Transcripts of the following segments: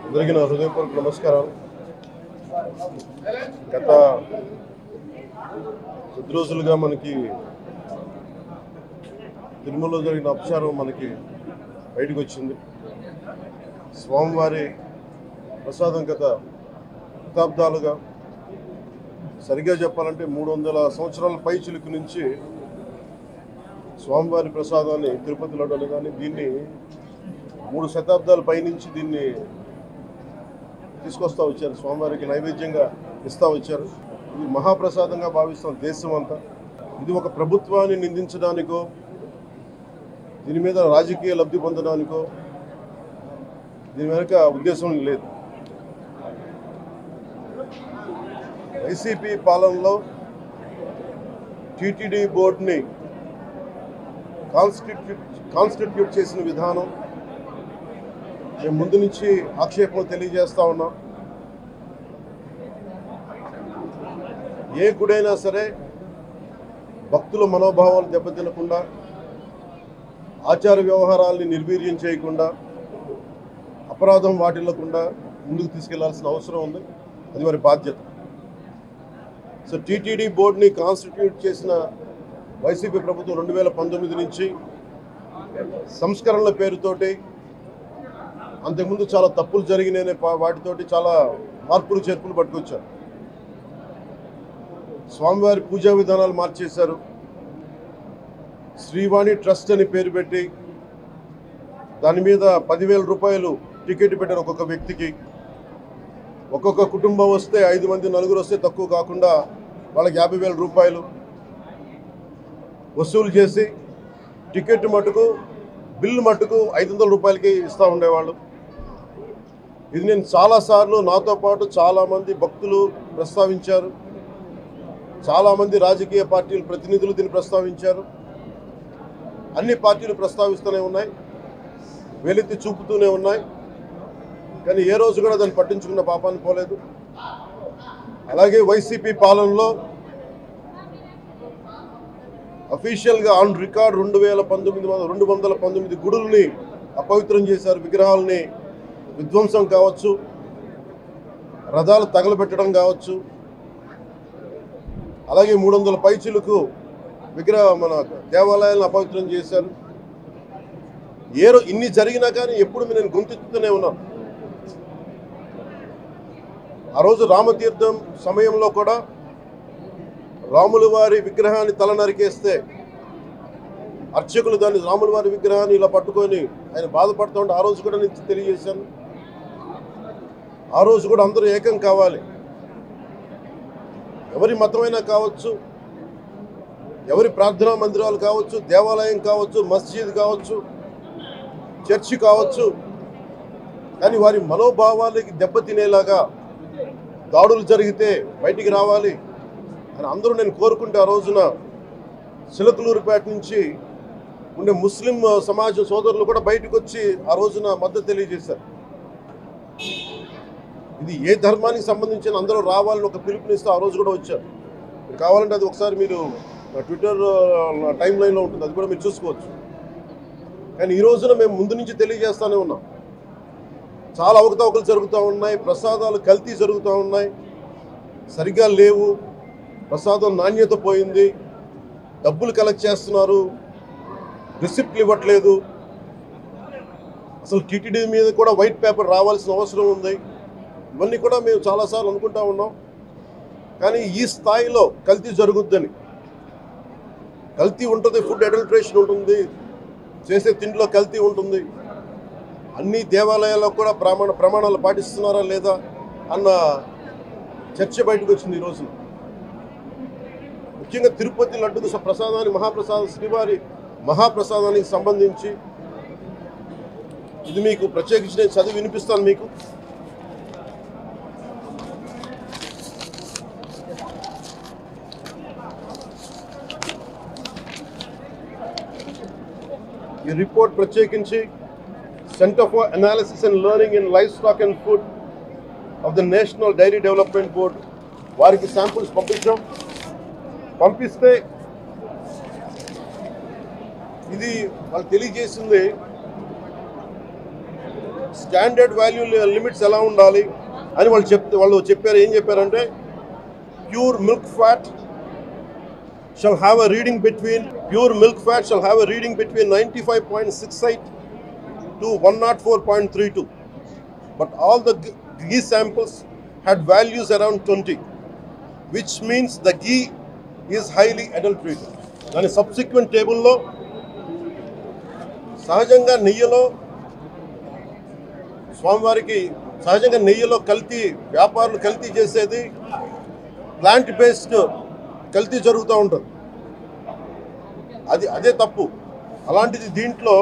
అందరికీ నా హృదయపూర్వక నమస్కారాలు. గత కొద్ది రోజులుగా మనకి తిరుమలలో జరిగిన అపచారం మనకి బయటకు వచ్చింది. స్వామివారి ప్రసాదం గత శతాబ్దాలుగా, సరిగ్గా చెప్పాలంటే 300 సంవత్సరాల పై చిలుకు నుంచి స్వామివారి ప్రసాదాన్ని తిరుపతి లడ్డూని కానీ దీన్ని 3 శతాబ్దాల పైనుంచి దీన్ని తీసుకొస్తూ వచ్చారు. స్వామివారికి నైవేద్యంగా ఇస్తూ వచ్చారు. ఇది మహాప్రసాదంగా భావిస్తాం దేశం అంతా. ఇది ఒక ప్రభుత్వాన్ని నిందించడానికో, దీని మీద రాజకీయ లబ్ధి పొందడానికో దీని వెనుక ఉద్దేశం లేదు. వైసీపీ పాలనలో టీటీడీ బోర్డుని కాన్స్టిట్యూట్ చేసిన విధానం మేము ముందు నుంచి ఆక్షేపం తెలియజేస్తూ ఉన్నాం. ఏ గుడైనా సరే భక్తుల మనోభావాలు దెబ్బతినకుండా, ఆచార వ్యవహారాల్ని నిర్వీర్యం చేయకుండా, అపరాధం వాటిల్లకుండా ముందుకు తీసుకెళ్లాల్సిన అవసరం ఉంది. అది వారి బాధ్యత. సో టీటీడీ బోర్డుని కాన్స్టిట్యూట్ చేసిన వైసీపీ ప్రభుత్వం 2019 నుంచి సంస్కరణల పేరుతోటి, అంతకుముందు చాలా తప్పులు జరిగినాయనే వాటితోటి చాలా మార్పులు చేర్పులు పట్టుకొచ్చారు. స్వామివారి పూజా విధానాలు మార్చేశారు. శ్రీవాణి ట్రస్ట్ అని పేరు పెట్టి దాని మీద 10,000 రూపాయలు టికెట్ పెట్టారు ఒక్కొక్క వ్యక్తికి. ఒక్కొక్క కుటుంబం వస్తే 5 మంది, 4 వస్తే తక్కువ కాకుండా వాళ్ళకి 50,000 రూపాయలు వసూలు చేసి టికెట్ మటుకు, బిల్లు మటుకు 500 రూపాయలకి ఇస్తూ ఉండేవాళ్ళు. ఇది నేను చాలాసార్లు, నాతో పాటు చాలామంది భక్తులు ప్రస్తావించారు. చాలామంది రాజకీయ పార్టీల ప్రతినిధులు దీన్ని ప్రస్తావించారు. అన్ని పార్టీలు ప్రస్తావిస్తూనే ఉన్నాయి, వేలెత్తి చూపుతూనే ఉన్నాయి. కానీ ఏ రోజు కూడా దాన్ని పట్టించుకున్న పాపాన్ని పోలేదు. అలాగే వైసీపీ పాలనలో అఫీషియల్గా ఆన్ రికార్డ్ 219 గుడుల్ని అపవిత్రం చేశారు. విగ్రహాలని విధ్వంసం కావచ్చు, రథాలు తగలబెట్టడం కావచ్చు, అలాగే 300 పైచిలకు మన దేవాలయాలను అపవిత్రం చేశారు. ఇన్ని జరిగినా కానీ ఎప్పుడు నేను గొంతెత్తుతూనే ఉన్నాను. ఆ రోజు రామతీర్థం సమయంలో కూడా రాముల వారి విగ్రహాన్ని తల నరికేస్తే అర్చకులు దాన్ని, రాముల వారి విగ్రహాన్ని ఇలా పట్టుకొని ఆయన బాధపడుతూ ఉంటే ఆ రోజు కూడా నేను తెలియజేశాను. ఆ రోజు కూడా అందరూ ఏకం కావాలి. ఎవరి మతమైనా కావచ్చు, ఎవరి ప్రార్థనా మందిరాలు కావచ్చు, దేవాలయం కావచ్చు, మస్జిద్ కావచ్చు, చర్చి కావచ్చు, కానీ వారి మనోభావాలకి దెబ్బతినేలాగా దాడులు జరిగితే బయటికి రావాలి అని అందరూ నేను కోరుకుంటే, ఆ రోజున చిలకలూరుపేట నుంచి ఉండే ముస్లిం సమాజ సోదరులు కూడా బయటకు వచ్చి ఆ రోజున మద్దతు తెలియజేశారు. ఇది ఏ ధర్మానికి సంబంధించిన అందరూ రావాలని ఒక పిలుపునిస్తే ఆ రోజు కూడా వచ్చారు. కావాలంటే అది ఒకసారి మీరు ట్విట్టర్ టైం లైన్లో ఉంటుంది, అది కూడా మీరు చూసుకోవచ్చు. కానీ ఈ రోజున మేము ముందు నుంచి తెలియజేస్తూనే ఉన్నాం. చాలా అవకతవకలు జరుగుతూ ఉన్నాయి, ప్రసాదాలు కల్తీ జరుగుతూ ఉన్నాయి, సరిగ్గా లేవు, ప్రసాదం నాణ్యత పోయింది, డబ్బులు కలెక్ట్ చేస్తున్నారు, రిసిప్ట్లు ఇవ్వట్లేదు. అసలు టీటీడీ మీద కూడా వైట్ పేపర్ రావాల్సిన అవసరం ఉంది. ఇవన్నీ కూడా మేము చాలాసార్లు అనుకుంటా ఉన్నాం. కానీ ఈ స్థాయిలో కల్తీ జరుగుద్దని, కల్తీ ఉంటుంది, ఫుడ్ అడల్ట్రేషన్ ఉంటుంది, చేసే తిండిలో కల్తీ ఉంటుంది, అన్ని దేవాలయాల్లో కూడా ప్రమాణాలు పాటిస్తున్నారా లేదా అన్న చర్చ బయటకు వచ్చింది ఈ రోజున. ముఖ్యంగా తిరుపతి లడ్డుకు ప్రసాదాన్ని, శ్రీవారి మహాప్రసాదానికి సంబంధించి ఇది మీకు ప్రత్యేకించి నేను చదివి వినిపిస్తాను మీకు. ఈ రిపోర్ట్ ప్రత్యేకించి centre for analysis and learning in livestock and food of the national dairy development board వారికి శాంపుల్స్ పంపిస్తే ఇది వాళ్ళు తెలియజేసింది స్టాండర్డ్ వాల్యూ లిమిట్స్ ఎలా ఉండాలి అని వాళ్ళు చెప్పారు. ఏం చెప్పారంటే pure milk fat shall have a reading between 95.68 to 104.32, but all the ghee samples had values around 20, which means the ghee is highly adulterated. దాని సబ్సిక్వెంట్ టేబుల్లో సహజంగా నెయ్యిలో కల్తీ వ్యాపారులు కల్తీ చేసేది ప్లాంట్ బేస్డ్ కల్తీ జరుగుతూ ఉంటుంది. అదే తప్పు. అలాంటిది దీంట్లో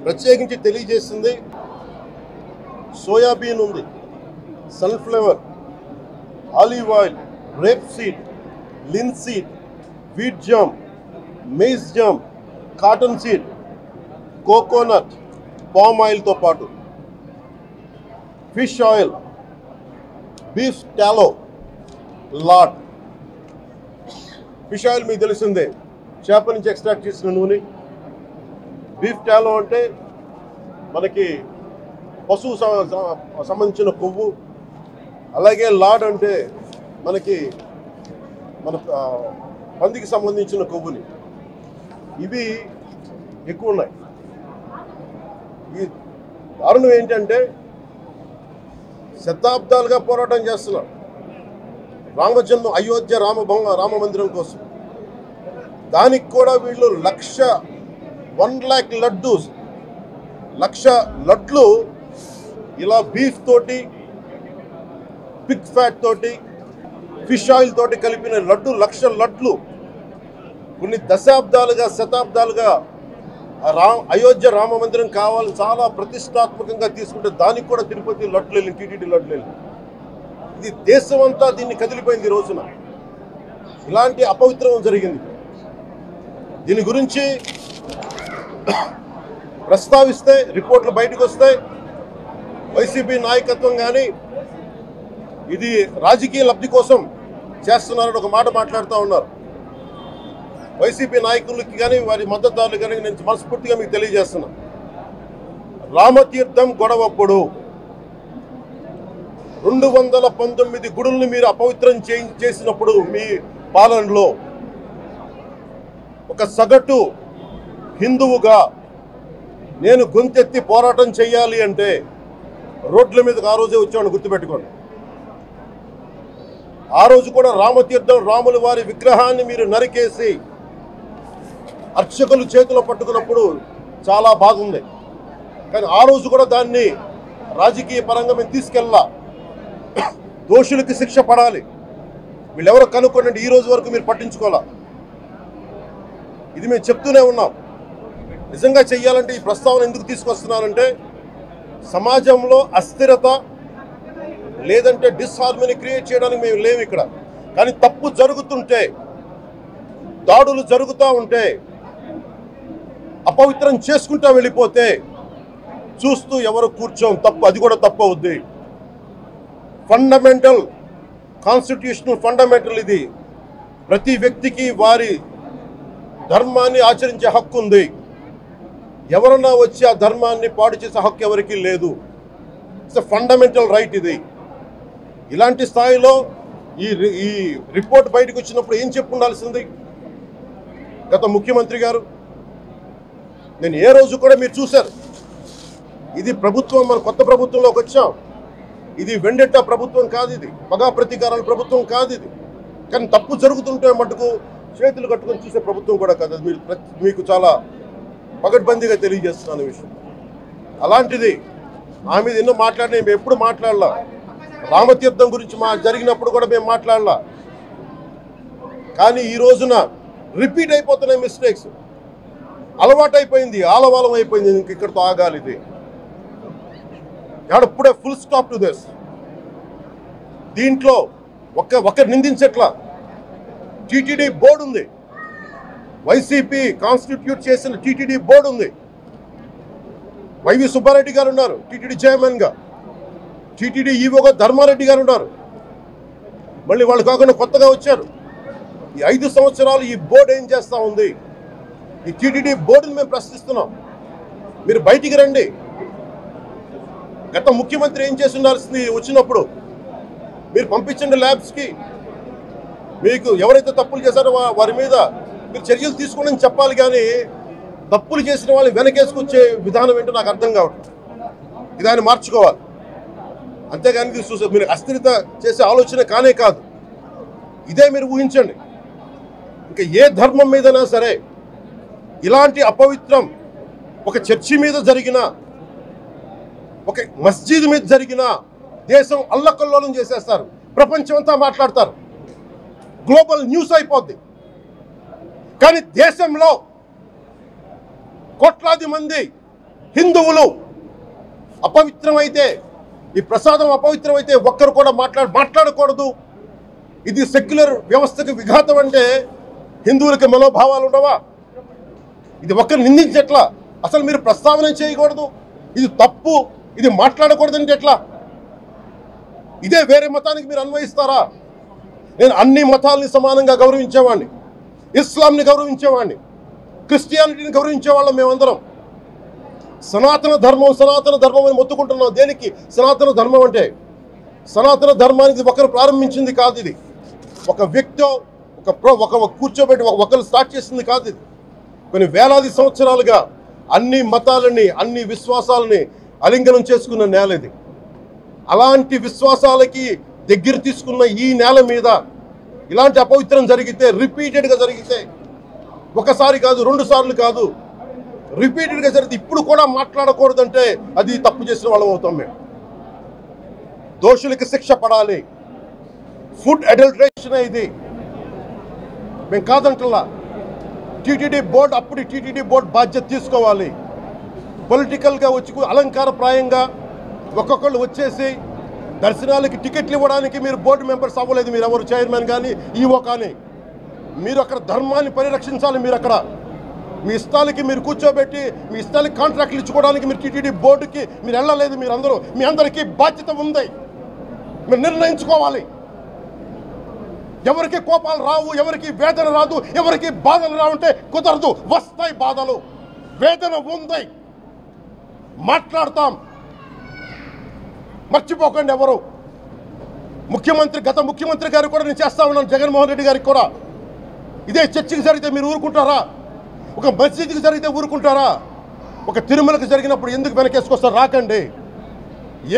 ప్రత్యేకించి తెలియజేసింది సోయాబీన్ ఉంది, sunflower, olive oil, rape seed, linseed, wheat germ, maize germ, cotton seed, coconut, palm ఆయిల్తో పాటు fish oil, beef tallow, lard. Fish oil మీకు తెలిసిందే, చేప నుంచి ఎక్స్ట్రాక్ట్ చేసిన నూనె. బీఫ్ టాలో అంటే మనకి పశువు సంబంధించిన కొవ్వు. అలాగే లాడ్ అంటే మనకి మన పందికి సంబంధించిన కొవ్వుని. ఇవి ఎక్కువ ఉన్నాయి. ఈ దారుణం ఏంటంటే శతాబ్దాలుగా పోరాటం చేస్తున్నారు అయోధ్య రామ మందిరం కోసం. దానికి కూడా వీళ్ళు 1,00,000 లడ్లు ఇలా బీఫ్ తోటి, పిగ్ ఫ్యాట్ తోటి, ఫిష్ ఆయిల్ తోటి కలిపిన 1,00,000 లడ్లు కొన్ని శతాబ్దాలుగా అయోధ్య రామ మందిరం కావాలని చాలా ప్రతిష్టాత్మకంగా తీసుకుంటే దానికి కూడా తిరుపతి లడ్లు వెళ్ళింది, టీటీడీ లడ్లు వెళ్ళింది. ఇది దేశం అంతా దీన్ని కదిలిపోయింది. ఈ రోజున ఇలాంటి అపవిత్రం జరిగింది. దీని గురించి ప్రస్తావిస్తే రిపోర్ట్లు బయటకు వస్తాయి. వైసీపీ నాయకత్వం కానీ ఇది రాజకీయ లబ్ధి కోసం చేస్తున్నారని ఒక మాట మాట్లాడుతూ ఉన్నారు. వైసీపీ నాయకులకి కానీ వారి మద్దతుదారులు కానీ నేను మనస్ఫూర్తిగా మీకు తెలియజేస్తున్నా, రామతీర్థం గొడవప్పుడు 219 గుడుల్ని మీరు అపవిత్రం చేసినప్పుడు మీ పాలనలో ఒక సగటు హిందువుగా నేను గొంతెత్తి పోరాటం చేయాలి అంటే రోడ్ల మీదకి ఆ రోజే వచ్చామని గుర్తుపెట్టుకోండి. ఆ రోజు కూడా రామతీర్థం రాముల వారి విగ్రహాన్ని మీరు నరికేసి అర్చకులు చేతిలో పట్టుకున్నప్పుడు చాలా బాగుంది. కానీ ఆ రోజు కూడా దాన్ని రాజకీయ పరంగా మేము తీసుకెళ్ళా. దోషులకి శిక్ష పడాలి. వీళ్ళెవరో కనుక్కోండి, ఈ రోజు వరకు మీరు పట్టించుకోవాలా. ఇది మేము చెప్తూనే ఉన్నాం. నిజంగా చెయ్యాలంటే ఈ ప్రస్తావన ఎందుకు తీసుకొస్తున్నానంటే సమాజంలో అస్థిరత లేదంటే డిస్హార్మనీ క్రియేట్ చేయడానికి మేము లేవు ఇక్కడ. కానీ తప్పు జరుగుతుంటే, దాడులు జరుగుతూ ఉంటే, అపవిత్రం చేసుకుంటూ వెళ్ళిపోతే చూస్తూ ఎవరు కూర్చోం. తప్పు, అది కూడా తప్పు అవుద్ది. ఫండమెంటల్ కాన్స్టిట్యూషనల్ ఫండమెంటల్ ఇది. ప్రతి వ్యక్తికి వారి ధర్మాన్ని ఆచరించే హక్కు ఉంది. ఎవరన్నా వచ్చి ఆ ధర్మాన్ని పాడు చేసే హక్కు ఎవరికీ లేదు. ఇట్స్ ఎ ఫండమెంటల్ రైట్ ఇది. ఇలాంటి స్థాయిలో ఈ రిపోర్ట్ బయటకు వచ్చినప్పుడు ఏం చెప్పుండాల్సింది గత ముఖ్యమంత్రి గారు? నేను ఏ రోజు కూడా మీరు చూశారు, ఇది ప్రభుత్వం, మన కొత్త ప్రభుత్వంలోకి వచ్చాం. ఇది వెండెట్టా ప్రభుత్వం కాదు, ఇది పగా ప్రతీకారాల ప్రభుత్వం కాదు ఇది. కానీ తప్పు జరుగుతుంటే మటుకు చేతులు కట్టుకొని చూసే ప్రభుత్వం కూడా కాదు. అది మీకు చాలా పగడ్బందీగా తెలియజేస్తున్నాను విషయం. అలాంటిది నా మీద ఎన్నో మాట్లాడినా మేము ఎప్పుడు మాట్లాడలా. రామతీర్థం గురించి జరిగినప్పుడు కూడా మేము మాట్లాడలా. కానీ ఈ రోజున రిపీట్ అయిపోతున్నాయి మిస్టేక్స్. అలవాటైపోయింది, ఆలవాలం అయిపోయింది. ఇంక ఇక్కడితో ఆగాలి. ఇది ఎప్పుడే ఫుల్ స్టాప్ టు దిస్. దీంట్లో ఒకరు నిందించట్లా. టీటీడీ బోర్డు ఉంది, వైసీపీ కాన్స్టిట్యూట్ చేసిన టీటీడీ బోర్డు ఉంది. వైవి సుబ్బారెడ్డి గారు ఉన్నారు టీటీడీ చైర్మన్గా. టీటీడీ ఈవోగా ధర్మారెడ్డి గారు ఉన్నారు. మళ్ళీ వాళ్ళు కాకుండా కొత్తగా వచ్చారు. ఈ 5 సంవత్సరాలు ఈ బోర్డు ఏం చేస్తూ ఉంది? ఈ టీటీడీ బోర్డుని మేము ప్రశ్నిస్తున్నాం. మీరు బయటికి రండి. గత ముఖ్యమంత్రి ఏం చేసి ఉండాల్సింది వచ్చినప్పుడు మీరు పంపించండి ల్యాబ్స్కి, మీకు ఎవరైతే తప్పులు చేశారో వారి మీద మీరు చర్యలు తీసుకోండి చెప్పాలి. కానీ తప్పులు చేసిన వాళ్ళు వెనకేసుకొచ్చే విధానం ఏంటో నాకు అర్థం కావట్లేదు. ఇది ఆయన మార్చుకోవాలి. అంతేగాని మీరు అస్థిరత చేసే ఆలోచన కానే కాదు. ఇదే మీరు ఊహించండి. ఇంకా ఏ ధర్మం మీదైనా సరే ఇలాంటి అపవిత్రం ఒక చర్చి మీద జరిగిన, ఒక మస్జిద్ మీద జరిగిన దేశం అల్లకల్లోలం చేసేస్తారు, ప్రపంచం అంతా మాట్లాడతారు, గ్లోబల్ న్యూస్ అయిపోద్ది. కానీ దేశంలో కోట్లాది మంది హిందువులు అపవిత్రమైతే, ఈ ప్రసాదం అపవిత్రమైతే ఒక్కరు కూడా మాట్లాడకూడదు, ఇది సెక్యులర్ వ్యవస్థకు విఘాతం అంటే హిందువులకి మనోభావాలు ఉండవా? ఇది ఒక్కరు నిందించట్లా, అసలు మీరు ప్రస్తావన చేయకూడదు, ఇది తప్పు, ఇది మాట్లాడకూడదంటే ఎట్లా? ఇదే వేరే మతానికి మీరు అన్వయిస్తారా? నేను అన్ని మతాలని సమానంగా గౌరవించేవాడిని, ఇస్లాంని గౌరవించేవాడిని, క్రిస్టియానిటీని గౌరవించేవాళ్ళం మేమందరం. సనాతన ధర్మం అని మొత్తుకుంటున్నాం. దేనికి సనాతన ధర్మం అంటే? సనాతన ధర్మానికి ఒకరు ప్రారంభించింది కాదు. ఇది ఒక వ్యక్తో ఒక కూర్చోబెట్టి ఒకరు స్టార్ట్ చేసింది కాదు. ఇది కొన్ని వేలాది సంవత్సరాలుగా అన్ని మతాలని, అన్ని విశ్వాసాలని అలింగనం చేసుకున్న నేల ఇది. అలాంటి విశ్వాసాలకి దగ్గర తీసుకున్న ఈ నేల మీద ఇలాంటి అపవిత్రం జరిగితే, రిపీటెడ్గా జరిగితే, ఒకసారి కాదు, 2 సార్లు కాదు, రిపీటెడ్గా జరిగితే ఇప్పుడు కూడా మాట్లాడకూడదంటే అది తప్పు చేసిన వాళ్ళం అవుతాం. మేము దోషులకి శిక్ష పడాలి. ఫుడ్ అడల్టరేషన్ ఇది మేము కాదంటలా. టీటీడీ బోర్డు, అప్పుడు టీటీడీ బోర్డు బాధ్యత తీసుకోవాలి. పొలిటికల్గా వచ్చి అలంకారప్రాయంగా ఒక్కొక్కళ్ళు వచ్చేసి దర్శనాలకి టికెట్లు ఇవ్వడానికి మీరు బోర్డు మెంబర్స్ అవ్వలేదు. మీరు ఎవరు చైర్మన్ కానీ ఈవో కానీ, మీరు అక్కడ ధర్మాన్ని పరిరక్షించాలి. మీరు అక్కడ మీ ఇష్టాలకి మీరు కూర్చోబెట్టి మీ ఇష్టాలకి కాంట్రాక్ట్లు ఇచ్చుకోవడానికి మీరు టీటీడీ బోర్డుకి మీరు వెళ్ళలేదు. మీరు అందరూ, మీ అందరికీ బాధ్యత ఉంది. మీరు నిర్ణయించుకోవాలి. ఎవరికి కోపాలు రావు, ఎవరికి వేదన రాదు, ఎవరికి బాధలు రావంటే కుదరదు. వస్తాయి బాధలు, వేదన ఉంది, మాట్లాడతాం. మర్చిపోకండి ఎవరు. గత ముఖ్యమంత్రి గారు కూడా నేను చేస్తా ఉన్నాను, జగన్మోహన్ రెడ్డి గారికి కూడా. ఇదే చర్చికి జరిగితే మీరు ఊరుకుంటారా? ఒక మసీదుకి జరిగితే ఊరుకుంటారా? ఒక తిరుమలకి జరిగినప్పుడు ఎందుకు వెనకేసుకొస్తారు? రాకండి.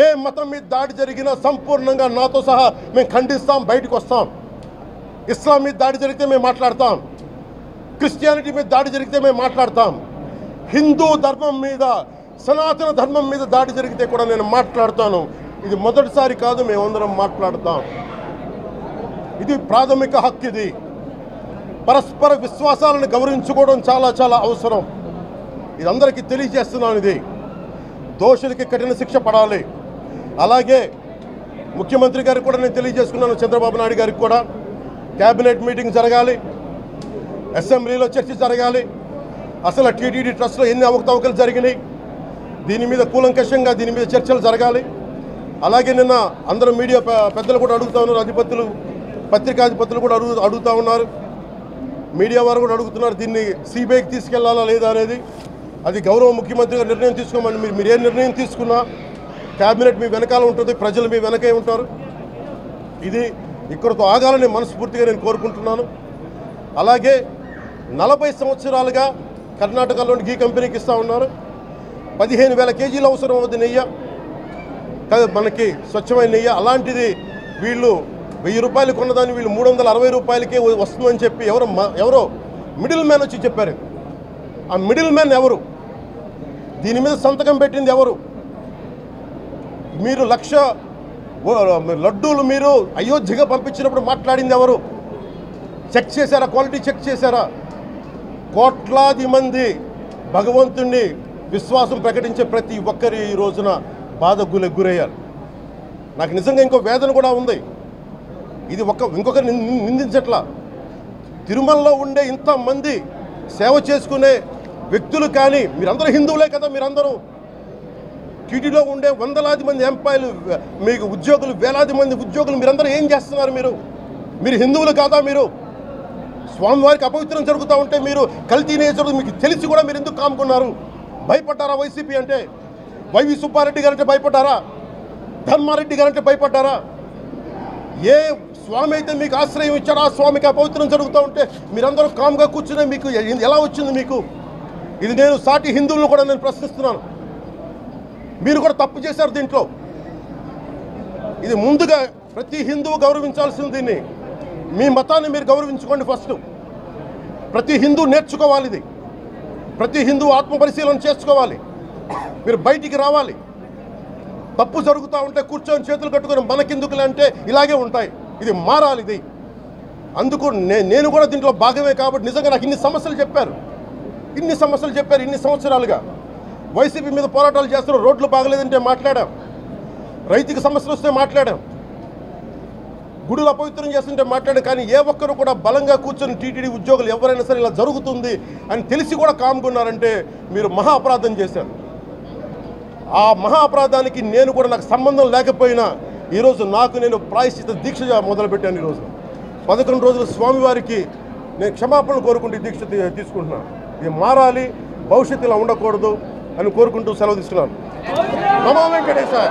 ఏ మతం మీద దాడి జరిగినా సంపూర్ణంగా నాతో సహా మేము ఖండిస్తాం, బయటకు వస్తాం. ఇస్లాం మీద దాడి జరిగితే మేము మాట్లాడతాం, క్రిస్టియానిటీ మీద దాడి జరిగితే మేము మాట్లాడతాం, హిందూ ధర్మం మీద, సనాతన ధర్మం మీద దాడి జరిగితే కూడా నేను మాట్లాడతాను. ఇది మొదటిసారి కాదు, మేమందరం మాట్లాడతాం. ఇది ప్రాథమిక హక్కు. ఇది పరస్పర విశ్వాసాలను గౌరవించుకోవడం చాలా చాలా అవసరం. ఇది అందరికీ తెలియజేస్తున్నాను. ఇది దోషులకి కఠిన శిక్ష పడాలి. అలాగే ముఖ్యమంత్రి గారికి కూడా నేను తెలియజేసుకున్నాను, చంద్రబాబు నాయుడు గారికి కూడా క్యాబినెట్ మీటింగ్ జరగాలి, అసెంబ్లీలో చర్చ జరగాలి. అసలు టీటీడీ ట్రస్ట్లో ఎన్ని అవకతవకలు జరిగినాయి, దీని మీద కూలంకషంగా దీని మీద చర్చలు జరగాలి. అలాగే నిన్న అందరూ మీడియా పెద్దలు కూడా అడుగుతూ ఉన్నారు, పత్రికాధిపతులు కూడా అడుగుతూ ఉన్నారు, మీడియా వారు కూడా అడుగుతున్నారు, దీన్ని సిబిఐకి తీసుకెళ్లాలా లేదా అనేది. అది గౌరవ ముఖ్యమంత్రి గారు నిర్ణయం తీసుకోమని. మీరు ఏ నిర్ణయం తీసుకున్నా క్యాబినెట్ మీ వెనకాల ఉంటుంది, ప్రజలు మీ వెనకే ఉంటారు. ఇది ఇక్కడితో ఆగాలని మనస్ఫూర్తిగా నేను కోరుకుంటున్నాను. అలాగే 40 సంవత్సరాలుగా కర్ణాటకలోని గీ కంపెనీకి ఇస్తూ ఉన్నారు. 15,000 కేజీలు అవసరం అవుతుంది నెయ్యి, మనకి స్వచ్ఛమైన నెయ్యి. అలాంటిది వీళ్ళు 1000 రూపాయలు కొన్నదాన్ని వీళ్ళు 360 రూపాయలకే వస్తుందని చెప్పి ఎవరో మిడిల్ మ్యాన్ వచ్చి చెప్పారు. ఆ మిడిల్ మ్యాన్ ఎవరు? దీని మీద సంతకం పెట్టింది ఎవరు? మీరు 1,00,000 లడ్డూలు మీరు అయోధ్యగా పంపించినప్పుడు మాట్లాడింది ఎవరు? చెక్ చేశారా? క్వాలిటీ చెక్ చేశారా? కోట్లాది మంది భగవంతుణ్ణి విశ్వాసం ప్రకటించే ప్రతి ఒక్కరి ఈ రోజున బాధకు గురయ్యారు. నాకు నిజంగా ఇంకో వేదన కూడా ఉంది. ఇది ఇంకొకరు నిందించట్లా. తిరుమలలో ఉండే ఇంతమంది సేవ చేసుకునే వ్యక్తులు కానీ మీరందరూ హిందువులే కదా. మీరందరూ టీటీలో ఉండే వందలాది మంది ఎంప్లాయీలు, మీకు ఉద్యోగులు, వేలాది మంది ఉద్యోగులు, మీరందరూ ఏం చేస్తున్నారు? మీరు హిందువులు కాదా? మీరు స్వామివారికి అపవిత్రం జరుగుతూ ఉంటే మీరు కల్తీ నేచరు మీకు తెలిసి కూడా మీరు ఎందుకు కాముకున్నారు? భయపడ్డారా వైసీపీ అంటే? వైవి సుబ్బారెడ్డి గారంటే భయపడ్డారా? ధర్మారెడ్డి గారంటే భయపడ్డారా? ఏ స్వామి అయితే మీకు ఆశ్రయం ఇచ్చారో ఆ స్వామికి అపవిత్రం జరుగుతూ ఉంటే మీరందరూ కామ్గా కూర్చునే మీకు ఎలా వచ్చింది మీకు? ఇది నేను సాటి హిందువులను కూడా నేను ప్రశ్నిస్తున్నాను. మీరు కూడా తప్పు చేశారు దీంట్లో. ఇది ముందుగా ప్రతి హిందువు గౌరవించాల్సింది. దీన్ని మీ మతాన్ని మీరు గౌరవించుకోండి ఫస్ట్. ప్రతి హిందూ నేర్చుకోవాలి ఇది. ప్రతి హిందువు ఆత్మపరిశీలన చేసుకోవాలి. మీరు బయటికి రావాలి. తప్పు జరుగుతూ ఉంటే కూర్చొని చేతులు కట్టుకొని మనకెందుకులే అంటే ఇలాగే ఉంటాయి. ఇది మారాలి. ఇది అందుకు నేను కూడా దీంట్లో భాగమే. కాబట్టి నిజంగా నాకు ఇన్ని సమస్యలు చెప్పారు ఇన్ని సంవత్సరాలుగా. వైసీపీ మీద పోరాటాలు చేస్తున్నారు. రోడ్లు బాగలేదంటే మాట్లాడాం, రైతుకి సమస్యలు వస్తే మాట్లాడాం, గుడులు అపవిత్రం చేస్తుంటే మాట్లాడాం. కానీ ఏ ఒక్కరు కూడా బలంగా కూర్చొని టీటీడీ ఉద్యోగులు ఎవరైనా సరే ఇలా జరుగుతుంది అని తెలిసి కూడా కామ్గున్నారంటే మీరు మహా అపరాధం చేశారు. ఆ మహా అపరాధానికి నేను కూడా నాకు సంబంధం లేకపోయినా ఈరోజు నేను ప్రాయశ్చిత దీక్ష మొదలుపెట్టాను. ఈరోజు 11 రోజులు స్వామివారికి నేను క్షమాపణలు కోరుకుంటూ దీక్ష తీసుకుంటున్నాను. ఇది మారాలి, భవిష్యత్తు ఇలా ఉండకూడదు అని కోరుకుంటూ సెలవు తీసుకున్నాను. నమో వెంకటేశాయ.